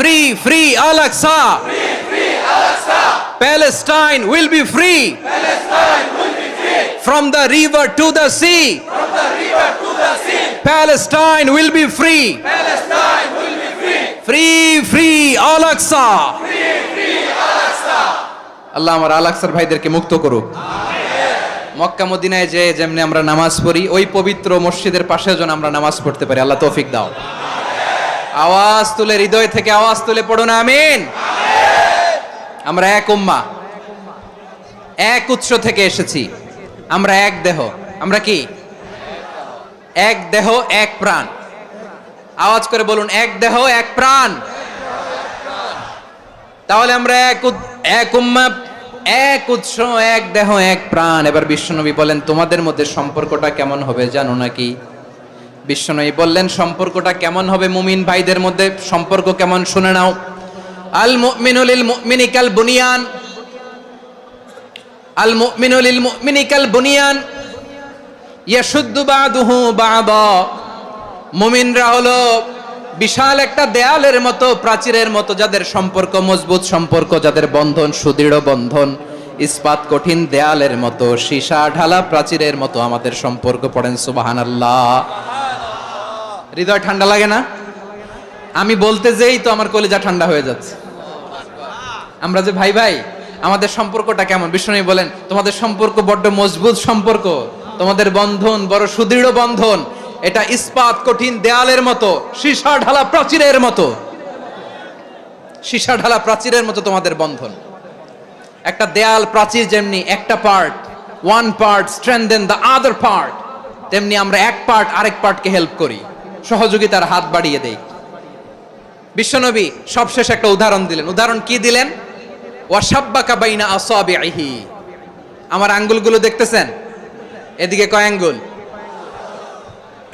Free, free Al-Aqsa. Free, free Al-Aqsa. Palestine will be free. Palestine will be free. From the river to the sea. From the river to the sea. Palestine will be free. Palestine will be free. Free, free Al-Aqsa. Free, free Al-Aqsa. আল্লাহ আমার আল-আকসার ভাইদেরকে মুক্ত করুক। মক্কা মদিনায় যে যেমনি আমরা নামাজ পড়ি, ওই পবিত্র মসজিদের পাশে যেন আমরা নামাজ পড়তে পারি। আল্লাহ তৌফিক দাও। আওয়াজ তুলে, হৃদয় থেকে আওয়াজ তুলে পড়ো না আমিন। আমরা এক উম্মাহ, এক উৎস থেকে এসেছি। আমরা এক দেহ। আমরা কি? এক দেহ এক প্রাণ। আওয়াজ করে বলুন, এক দেহ এক প্রাণ। তাহলে আমরা এক উম্মাহ, এক উৎস, এক দেহ এক প্রাণ। এবার বিশ্বনবী বলেন, তোমাদের মধ্যে সম্পর্কটা কেমন হবে জানো নাকি? বিশ্বনবী বললেন, সম্পর্কটা কেমন হবে মুমিন ভাইদের মধ্যে? সম্পর্ক কেমন শুনে নাও। আল মুমিনু লিল মুমিনি কাল বুনিয়ান। আল মুমিনু লিল মুমিনি কাল বুনিয়ান ইয়াশুদ্দু বাদুহু বাদা। মুমিনরা হলো বিশাল একটা দেয়ালের মতো, প্রাচীরের মতো, যাদের সম্পর্ক মজবুত সম্পর্ক, যাদের বন্ধন সুদৃঢ় বন্ধন, ইস্পাত কঠিন দেয়ালের মতো, সীসা ঢালা প্রাচীরের মতো আমাদের সম্পর্ক। পড়েন সুবহানাল্লাহ। হৃদয় ঠান্ডা লাগে না? আমি বলতে যেই তো আমার কলিজা ঠান্ডা হয়ে যাচ্ছে। আমরা যে ভাই ভাই, আমাদের সম্পর্কটা কেমন? বিষ্ণু বলেন, তোমাদের সম্পর্ক বড্ড মজবুত সম্পর্ক, তোমাদের বন্ধন বড় সুদৃঢ় বন্ধন, এটা ইস্পাত কঠিন দেয়ালের মতো, সীসা ঢালা প্রাচীরের মতো। সীসা ঢালা প্রাচীরের মতো তোমাদের বন্ধন। একটা দেয়াল প্রাচীর যেমনি একটা part, one part strengthen the other part, তেমনি আমরা এক পার্ট আরেক পার্টকে হেল্প করি, সহযোগিতার হাত বাড়িয়ে দেই। বিশ্বনবী সবশেষ একটা উদাহরণ দিলেন। উদাহরণ কি দিলেন? ওয়াশাব্বাকা বাইনা আসাবিহি। আমার আঙ্গুলগুলো দেখতেছেন? এদিকে কয় আঙ্গুল?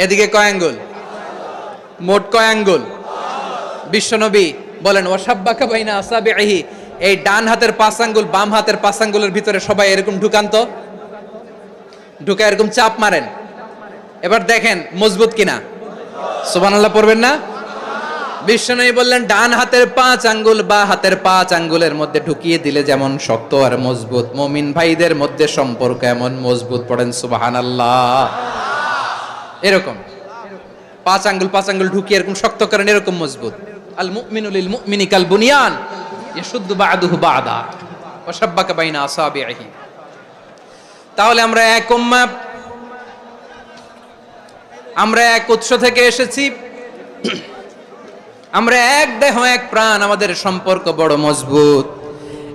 এদিকে কয় আঙ্গুল? মোট কয় আঙ্গুল? বিশ্বনবী বলেন, ওয়াশাব্বাকা বাইনা আসাবিহি। এই ডান হাতের 5 আঙ্গুল বাম হাতের 5 আঙ্গুলের ভিতরে সবাই এরকম ঢুকান তো, ঢুকা এরকম চাপ মারেন। এবার দেখেন মজবুত কিনা। সুবহানাল্লাহ পড়বেন না? বিশ্বনবী বললেন, ডান হাতের 5 আঙ্গুল বা হাতের 5 আঙ্গুলের মধ্যে ঢুকিয়ে দিলে যেমন শক্ত আর মজবুত, মুমিন ভাইদের মধ্যে সম্পর্ক এমন মজবুত। পড়েন সুবহানাল্লাহ। এরকম 5 আঙ্গুল ঢুকিয়ে এরকম শক্ত করেন, এরকম মজবুত। আল মুমিনু লিল মুমিনি কাল বুনিয়ান ইয়াশুদ্দু বাদুহু বাদা ওয়া শাব্বাকা বাইনা আসাবিহি। তাহলে আমরা এক উম্মাহ, আমরা এক উৎস থেকে এসেছি, আমরা এক দেহ এক প্রাণ, আমাদের সম্পর্ক বড় মজবুত।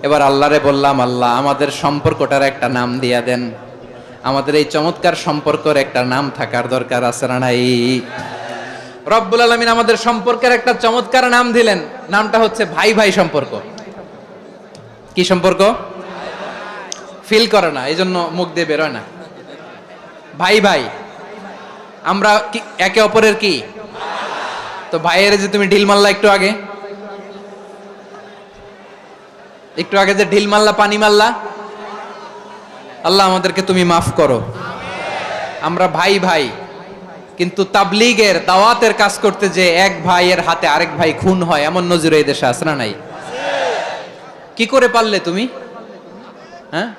এবার আল্লাহরে বললাম, আল্লাহ আমাদের সম্পর্কটার একটা নাম দিয়া দেন। আমাদের এই চমৎকার সম্পর্কের একটা নাম থাকার দরকার আছে না নাই? রব্বুল আলামিন আমাদের সম্পর্কের একটা চমৎকার নাম দিলেন। নামটা হচ্ছে ভাই ভাই সম্পর্ক। কি সম্পর্ক? ফিল করে না, এই জন্য মুখ দিয়ে বেরোয় না। ভাই ভাই, আমরা একে অপরের কি? তো ভাইয়ের যে তুমি ঢিল মারলা একটু আগে, যে ঢিল মারলা, পানি মারলা, আল্লাহ আমাদেরকে তুমি মাফ করো। আমরা ভাই ভাই, কিন্তু তাবলীগের দাওয়াতের কাজ করতে যে এক ভাইয়ের হাতে আরেক ভাই খুন হয়, এমন নজির এই দেশে আছে না নাই? কি করে পারলে তুমি? হ্যাঁ,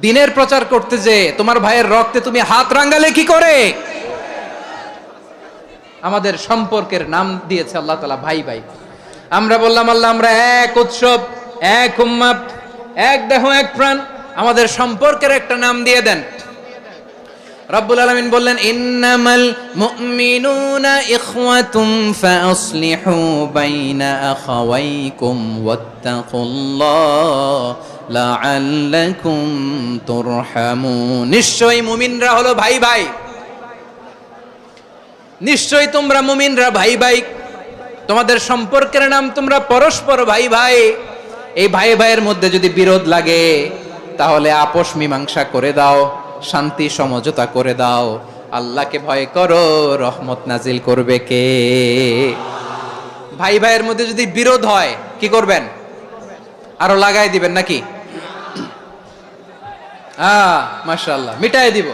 দিনের প্রচার করতে যে তোমার ভাইয়ের রক্তে তুমি হাত রাঙ্গালে কি করে? আমাদের সম্পর্কের নাম দিয়েছে আল্লাহ তাআলা ভাই ভাই। আমরা বললাম, আল্লাহ আমরা এক উৎসব, এক উম্মাহ, এক দেহ এক প্রাণ, আমাদের সম্পর্কের একটা নাম দিয়ে দেন। রব্বুল আলামিন বললেন, ইন্নামাল মুমিনুনা ইখওয়াতুম ফাসলিহু বাইনা আখাওয়াইকুম ওয়াত্তাকুল্লাহ লাআল্লাকুম তুরহামুন। নিশ্চয়ই মুমিনরা হলো ভাই ভাই, নিশ্চয়ই তোমরা মুমিনরা ভাই ভাই, তোমাদের সম্পর্কের নাম তোমরা পরস্পর ভাই ভাই। এই ভাই ভাইয়ের মধ্যে যদি বিরোধ লাগে তাহলে আপোষ মীমাংসা করে দাও, শান্তি সমঝোতা করে দাও। আল্লাহকে ভয় করো, রহমত নাজিল করবে কে? ভাই ভাইয়ের মধ্যে যদি বিরোধ হয় কি করবেন? আরো লাগাই দিবেন নাকি? মাশাআল্লাহ, মিটাই দিব।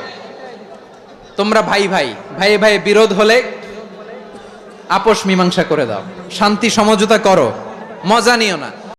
তোমরা ভাই ভাই, ভাই ভাই বিরোধ হলে আপোষ মীমাংসা করে দাও, শান্তি সমঝোতা করো। মজা নিও না।